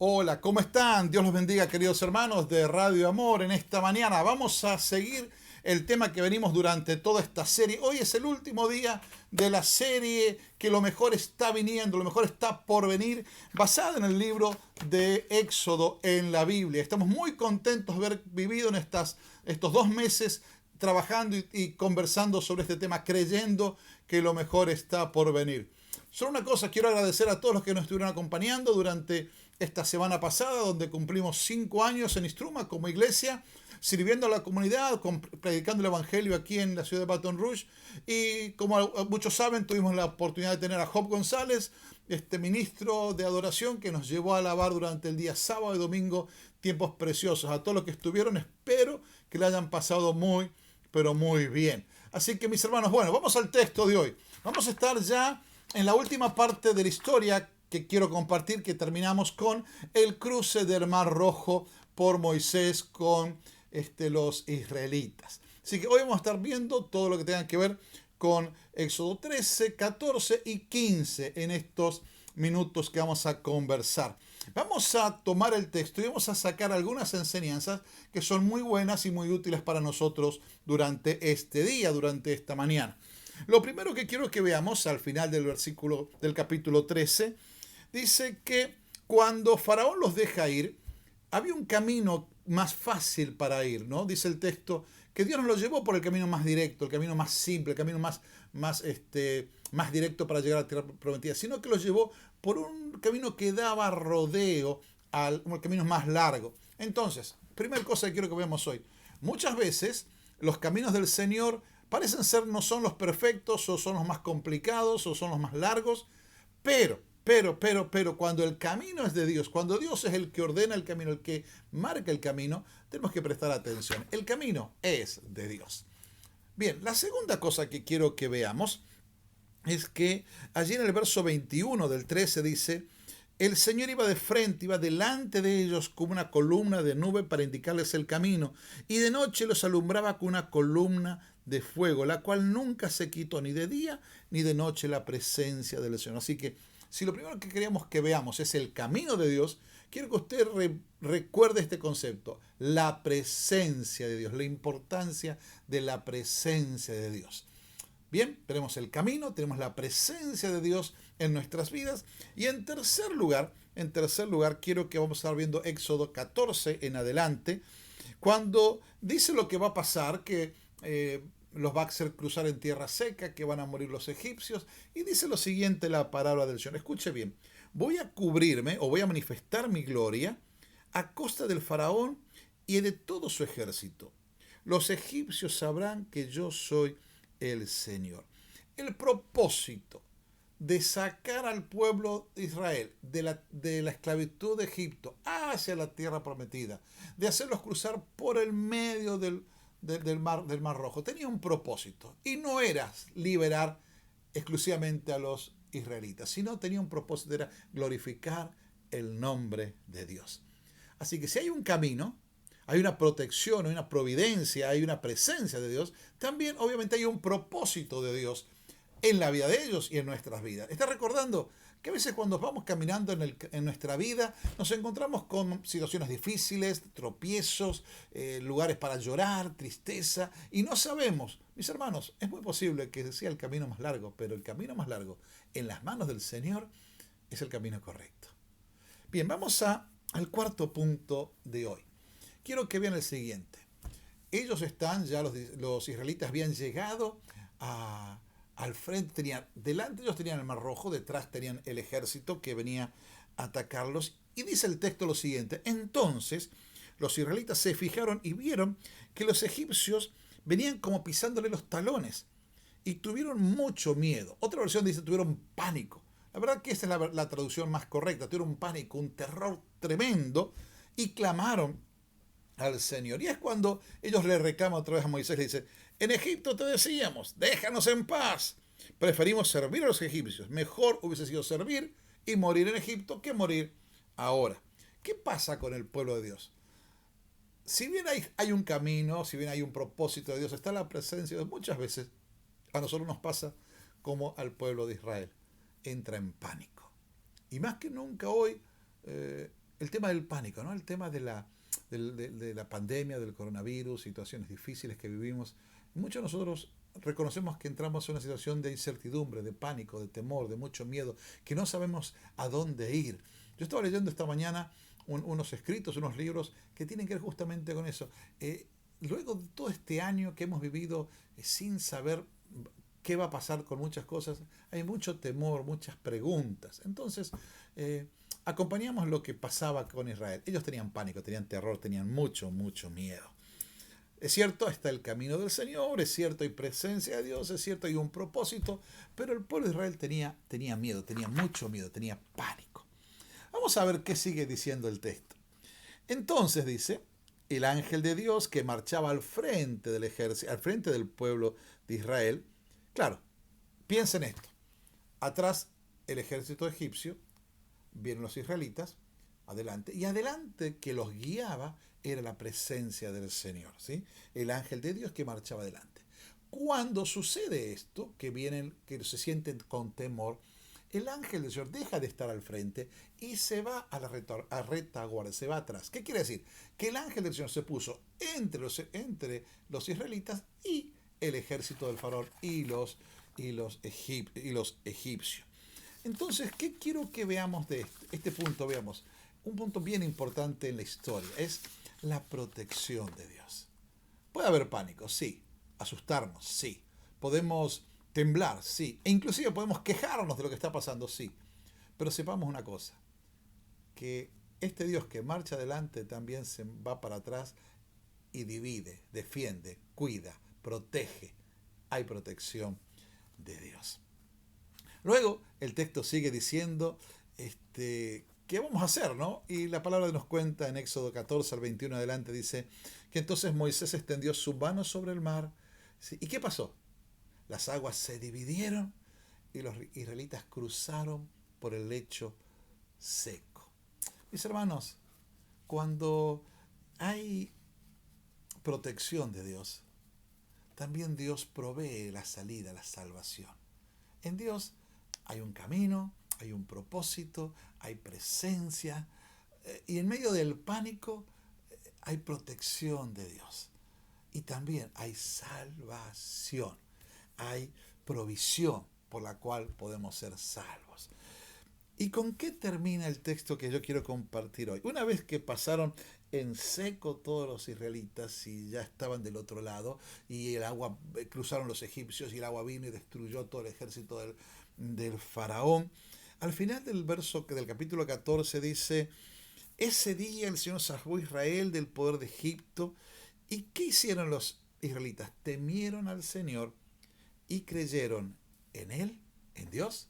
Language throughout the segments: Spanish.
Hola, ¿cómo están? Dios los bendiga, queridos hermanos de Radio Amor. En esta mañana vamos a seguir el tema que venimos durante toda esta serie. Hoy es el último día de la serie que lo mejor está viniendo, lo mejor está por venir, basada en el libro de Éxodo en la Biblia. Estamos muy contentos de haber vivido en estos 2 meses trabajando y conversando sobre este tema, creyendo que lo mejor está por venir. Solo una cosa, quiero agradecer a todos los que nos estuvieron acompañando durante esta semana pasada, donde cumplimos 5 años en Istruma como iglesia, sirviendo a la comunidad, predicando el evangelio aquí en la ciudad de Baton Rouge. Y como muchos saben, tuvimos la oportunidad de tener a Job González, este ministro de adoración que nos llevó a alabar durante el día sábado y domingo, tiempos preciosos. A todos los que estuvieron, espero que le hayan pasado muy, pero muy bien. Así que mis hermanos, bueno, vamos al texto de hoy. Vamos a estar ya en la última parte de la historia que quiero compartir, que terminamos con el cruce del Mar Rojo por Moisés con los israelitas. Así que hoy vamos a estar viendo todo lo que tenga que ver con Éxodo 13, 14 y 15 en estos minutos que vamos a conversar. Vamos a tomar el texto y vamos a sacar algunas enseñanzas que son muy buenas y muy útiles para nosotros durante este día, durante esta mañana. Lo primero que quiero que veamos al final del versículo del capítulo 13, dice que cuando Faraón los deja ir, había un camino más fácil para ir, ¿no? Dice el texto que Dios nos lo llevó por el camino más directo, el camino más simple, el camino más directo para llegar a la tierra prometida, sino que los llevó por un camino que daba rodeo al camino más largo. Entonces, primera cosa que quiero que veamos hoy, muchas veces los caminos del Señor parecen ser, no son los perfectos, o son los más complicados, o son los más largos, pero, cuando el camino es de Dios, cuando Dios es el que ordena el camino, el que marca el camino, tenemos que prestar atención. El camino es de Dios. Bien, la segunda cosa que quiero que veamos es que allí en el verso 21 del 13 dice: el Señor iba de frente, iba delante de ellos como una columna de nube para indicarles el camino, y de noche los alumbraba con una columna de fuego, la cual nunca se quitó ni de día ni de noche la presencia del Señor. Así que si lo primero que queríamos que veamos es el camino de Dios, quiero que usted recuerde este concepto, la presencia de Dios, la importancia de la presencia de Dios. Bien, tenemos el camino, tenemos la presencia de Dios en nuestras vidas. Y en tercer lugar, quiero que vamos a estar viendo Éxodo 14 en adelante, cuando dice lo que va a pasar, que los va a hacer cruzar en tierra seca, que van a morir los egipcios. Y dice lo siguiente la palabra del Señor. Escuche bien, voy a cubrirme o voy a manifestar mi gloria a costa del faraón y de todo su ejército. Los egipcios sabrán que yo soy el Señor. El propósito de sacar al pueblo de Israel de la esclavitud de Egipto hacia la tierra prometida, de hacerlos cruzar por el medio del mar Rojo, tenía un propósito, y no era liberar exclusivamente a los israelitas, sino tenía un propósito, era glorificar el nombre de Dios. Así que si hay un camino, hay una protección, hay una providencia, hay una presencia de Dios, también obviamente hay un propósito de Dios en la vida de ellos y en nuestras vidas. Está recordando que a veces cuando vamos caminando en nuestra vida nos encontramos con situaciones difíciles, tropiezos, lugares para llorar, tristeza, y no sabemos. Mis hermanos, es muy posible que sea el camino más largo, pero el camino más largo en las manos del Señor es el camino correcto. Bien, vamos al cuarto punto de hoy. Quiero que vean el siguiente. Ellos los israelitas habían llegado al frente, delante ellos tenían el Mar Rojo, detrás tenían el ejército que venía a atacarlos. Y dice el texto lo siguiente: entonces los israelitas se fijaron y vieron que los egipcios venían como pisándole los talones y tuvieron mucho miedo. Otra versión dice tuvieron pánico. La verdad que esa es la traducción más correcta. Tuvieron un pánico, un terror tremendo, y clamaron al Señor. Y es cuando ellos le reclaman otra vez a Moisés, le dicen: en Egipto te decíamos, déjanos en paz. Preferimos servir a los egipcios. Mejor hubiese sido servir y morir en Egipto que morir ahora. ¿Qué pasa con el pueblo de Dios? Si bien hay un camino, si bien hay un propósito de Dios, está la presencia de Dios, muchas veces a nosotros nos pasa como al pueblo de Israel. Entra en pánico. Y más que nunca hoy, el tema del pánico, ¿no? El tema de la pandemia, del coronavirus, situaciones difíciles que vivimos. Muchos de nosotros reconocemos que entramos en una situación de incertidumbre, de pánico, de temor, de mucho miedo, que no sabemos a dónde ir. Yo estaba leyendo esta mañana unos escritos, unos libros que tienen que ver justamente con eso. Luego de todo este año que hemos vivido sin saber qué va a pasar con muchas cosas, hay mucho temor, muchas preguntas. Entonces, acompañamos lo que pasaba con Israel. Ellos tenían pánico, tenían terror, tenían mucho, mucho miedo. Es cierto, está el camino del Señor, es cierto, hay presencia de Dios, es cierto, hay un propósito, pero el pueblo de Israel tenía miedo, tenía mucho miedo, tenía pánico. Vamos a ver qué sigue diciendo el texto. Entonces dice, el ángel de Dios que marchaba al frente del ejército, al frente del pueblo de Israel. Claro, piensen esto. Atrás el ejército egipcio, vienen los israelitas, adelante, y adelante que los guiaba era la presencia del Señor, ¿sí? El ángel de Dios que marchaba adelante. Cuando sucede esto, que se sienten con temor, el ángel del Señor deja de estar al frente y se va a la retaguardia, se va atrás. ¿Qué quiere decir? Que el ángel del Señor se puso entre los israelitas y el ejército del faraón y los egipcios. Entonces, ¿qué quiero que veamos de este punto? Veamos, un punto bien importante en la historia es la protección de Dios. Puede haber pánico, sí. Asustarnos, sí. Podemos temblar, sí. E inclusive podemos quejarnos de lo que está pasando, sí. Pero sepamos una cosa, que este Dios que marcha adelante también se va para atrás y divide, defiende, cuida, protege. Hay protección de Dios. Luego el texto sigue diciendo ¿qué vamos a hacer, no? Y la palabra nos cuenta en Éxodo 14 al 21 adelante, dice que entonces Moisés extendió su mano sobre el mar. ¿Sí? ¿Y qué pasó? Las aguas se dividieron y los israelitas cruzaron por el lecho seco. Mis hermanos, cuando hay protección de Dios, también Dios provee la salida, la salvación. En Dios hay un camino, hay un propósito, hay presencia, y en medio del pánico hay protección de Dios. Y también hay salvación, hay provisión por la cual podemos ser salvos. ¿Y con qué termina el texto que yo quiero compartir hoy? Una vez que pasaron en seco todos los israelitas y ya estaban del otro lado, y el agua, cruzaron los egipcios y el agua vino y destruyó todo el ejército del faraón, al final del capítulo 14 dice, ese día el Señor sacó a Israel del poder de Egipto. ¿Y qué hicieron los israelitas? Temieron al Señor y creyeron en Él, en Dios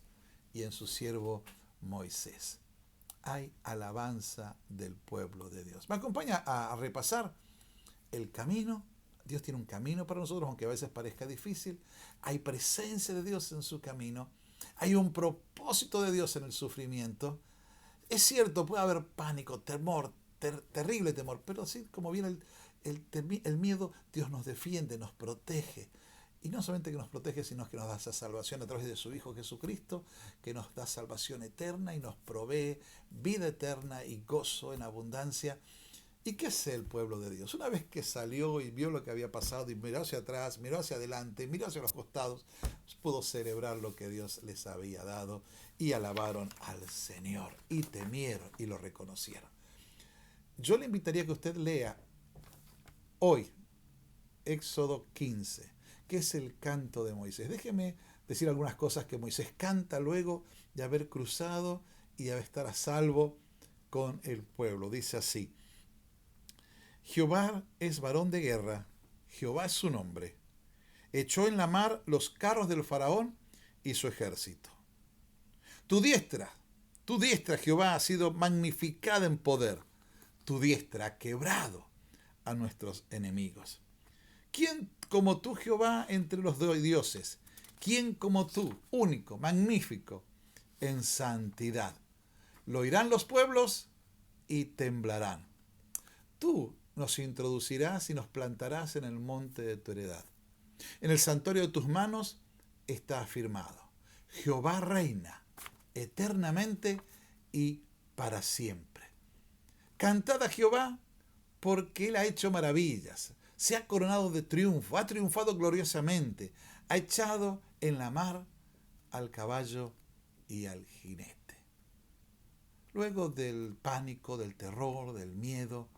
y en su siervo Moisés. Hay alabanza del pueblo de Dios. Me acompaña a repasar el camino. Dios tiene un camino para nosotros, aunque a veces parezca difícil. Hay presencia de Dios en su camino. Hay un propósito de Dios en el sufrimiento. Es cierto, puede haber pánico, temor, terrible temor, pero así como viene el miedo, Dios nos defiende, nos protege. Y no solamente que nos protege, sino que nos da esa salvación a través de su Hijo Jesucristo, que nos da salvación eterna y nos provee vida eterna y gozo en abundancia. ¿Y qué es el pueblo de Dios? Una vez que salió y vio lo que había pasado y miró hacia atrás, miró hacia adelante, miró hacia los costados, pudo celebrar lo que Dios les había dado y alabaron al Señor y temieron y lo reconocieron. Yo le invitaría a que usted lea hoy Éxodo 15, que es el canto de Moisés. Déjeme decir algunas cosas que Moisés canta luego de haber cruzado y de estar a salvo con el pueblo. Dice así: Jehová es varón de guerra, Jehová es su nombre. Echó en la mar los carros del faraón y su ejército. Tu diestra, Jehová, ha sido magnificada en poder. Tu diestra ha quebrado a nuestros enemigos. ¿Quién como tú, Jehová, entre los dioses? ¿Quién como tú, único, magnífico, en santidad? Lo oirán los pueblos y temblarán. Tú nos introducirás y nos plantarás en el monte de tu heredad. En el santuario de tus manos está afirmado. Jehová reina eternamente y para siempre. Cantad a Jehová porque Él ha hecho maravillas. Se ha coronado de triunfo, ha triunfado gloriosamente, ha echado en la mar al caballo y al jinete. Luego del pánico, del terror, del miedo,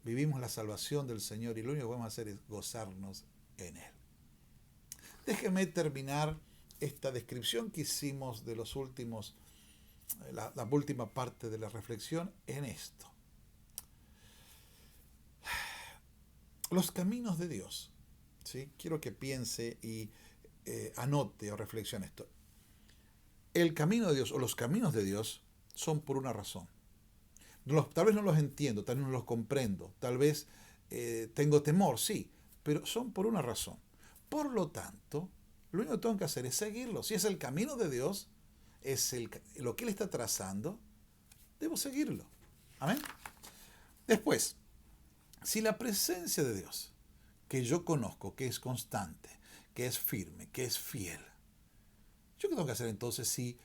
vivimos la salvación del Señor y lo único que vamos a hacer es gozarnos en Él. Déjeme terminar esta descripción que hicimos de los últimos, la última parte de la reflexión en esto. Los caminos de Dios, ¿sí? Quiero que piense y anote o reflexione esto. El camino de Dios o los caminos de Dios son por una razón. Tal vez no los entiendo, tal vez no los comprendo, tal vez tengo temor, sí, pero son por una razón. Por lo tanto, lo único que tengo que hacer es seguirlo. Si es el camino de Dios, es lo que Él está trazando, debo seguirlo. Amén. Después, si la presencia de Dios, que yo conozco, que es constante, que es firme, que es fiel, ¿yo qué tengo que hacer entonces si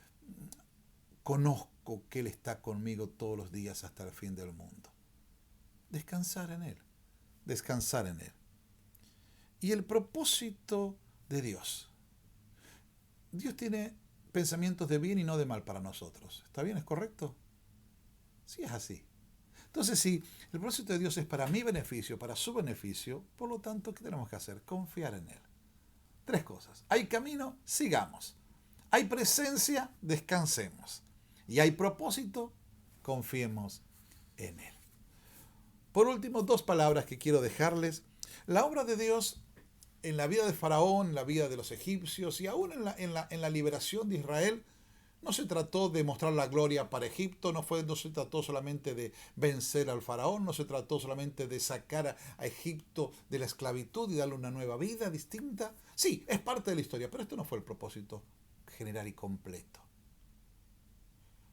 conozco que Él está conmigo todos los días hasta el fin del mundo? Descansar en Él. Descansar en Él. Y el propósito de Dios. Dios tiene pensamientos de bien y no de mal para nosotros. ¿Está bien? ¿Es correcto? Sí, es así. Entonces, si el propósito de Dios es para mi beneficio, para su beneficio, por lo tanto, ¿qué tenemos que hacer? Confiar en Él. 3 cosas. Hay camino, sigamos. Hay presencia, descansemos. Y hay propósito, confiemos en Él. Por último, 2 palabras que quiero dejarles. La obra de Dios en la vida de Faraón, en la vida de los egipcios y aún en la liberación de Israel, no se trató de mostrar la gloria para Egipto, no se trató solamente de vencer al faraón, no se trató solamente de sacar a Egipto de la esclavitud y darle una nueva vida distinta. Sí, es parte de la historia, pero esto no fue el propósito general y completo.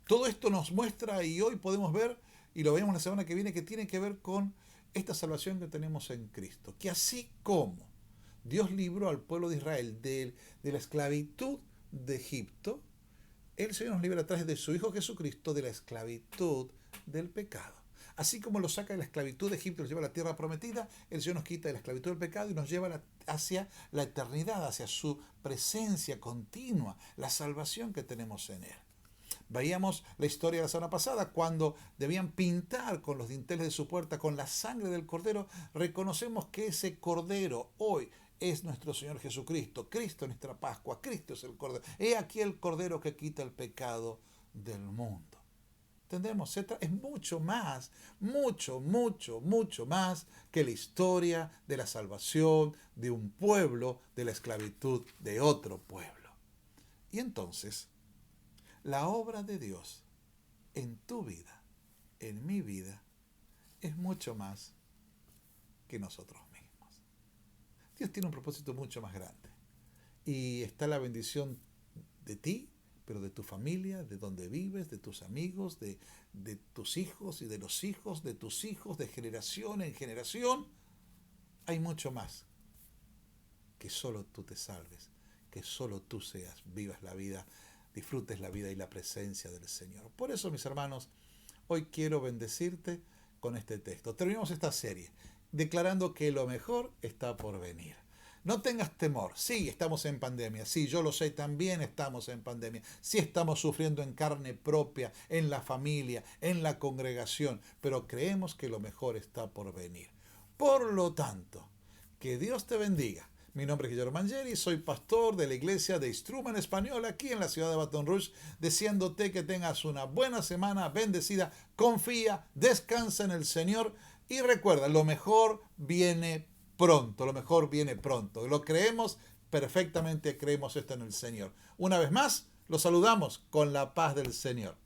Todo esto nos muestra y hoy podemos ver, y lo vemos la semana que viene, que tiene que ver con esta salvación que tenemos en Cristo. Que así como Dios libró al pueblo de Israel de la esclavitud de Egipto, el Señor nos libra a través de su Hijo Jesucristo de la esclavitud del pecado. Así como lo saca de la esclavitud de Egipto y nos lleva a la tierra prometida, el Señor nos quita de la esclavitud del pecado y nos lleva hacia la eternidad, hacia su presencia continua, la salvación que tenemos en Él. Veíamos la historia de la semana pasada, cuando debían pintar con los dinteles de su puerta, con la sangre del Cordero. Reconocemos que ese Cordero hoy es nuestro Señor Jesucristo. Cristo es nuestra Pascua, Cristo es el Cordero. He aquí el Cordero que quita el pecado del mundo. ¿Entendemos? Es mucho más, mucho más que la historia de la salvación de un pueblo, de la esclavitud de otro pueblo. Y entonces, la obra de Dios en tu vida, en mi vida, es mucho más que nosotros mismos. Dios tiene un propósito mucho más grande. Y está la bendición de ti, pero de tu familia, de donde vives, de tus amigos, de tus hijos y de los hijos, de tus hijos, de generación en generación. Hay mucho más que solo tú te salves, que solo tú vivas la vida, disfrutes la vida y la presencia del Señor. Por eso, mis hermanos, hoy quiero bendecirte con este texto. Terminamos esta serie declarando que lo mejor está por venir. No tengas temor. Sí, estamos en pandemia. Sí, yo lo sé, también estamos en pandemia. Sí, estamos sufriendo en carne propia, en la familia, en la congregación, pero creemos que lo mejor está por venir. Por lo tanto, que Dios te bendiga. Mi nombre es Guillermo Mangieri, soy pastor de la iglesia de Struma en español aquí en la ciudad de Baton Rouge, deseándote que tengas una buena semana bendecida, confía, descansa en el Señor y recuerda, lo mejor viene pronto, lo mejor viene pronto. Lo creemos, perfectamente creemos esto en el Señor. Una vez más, los saludamos con la paz del Señor.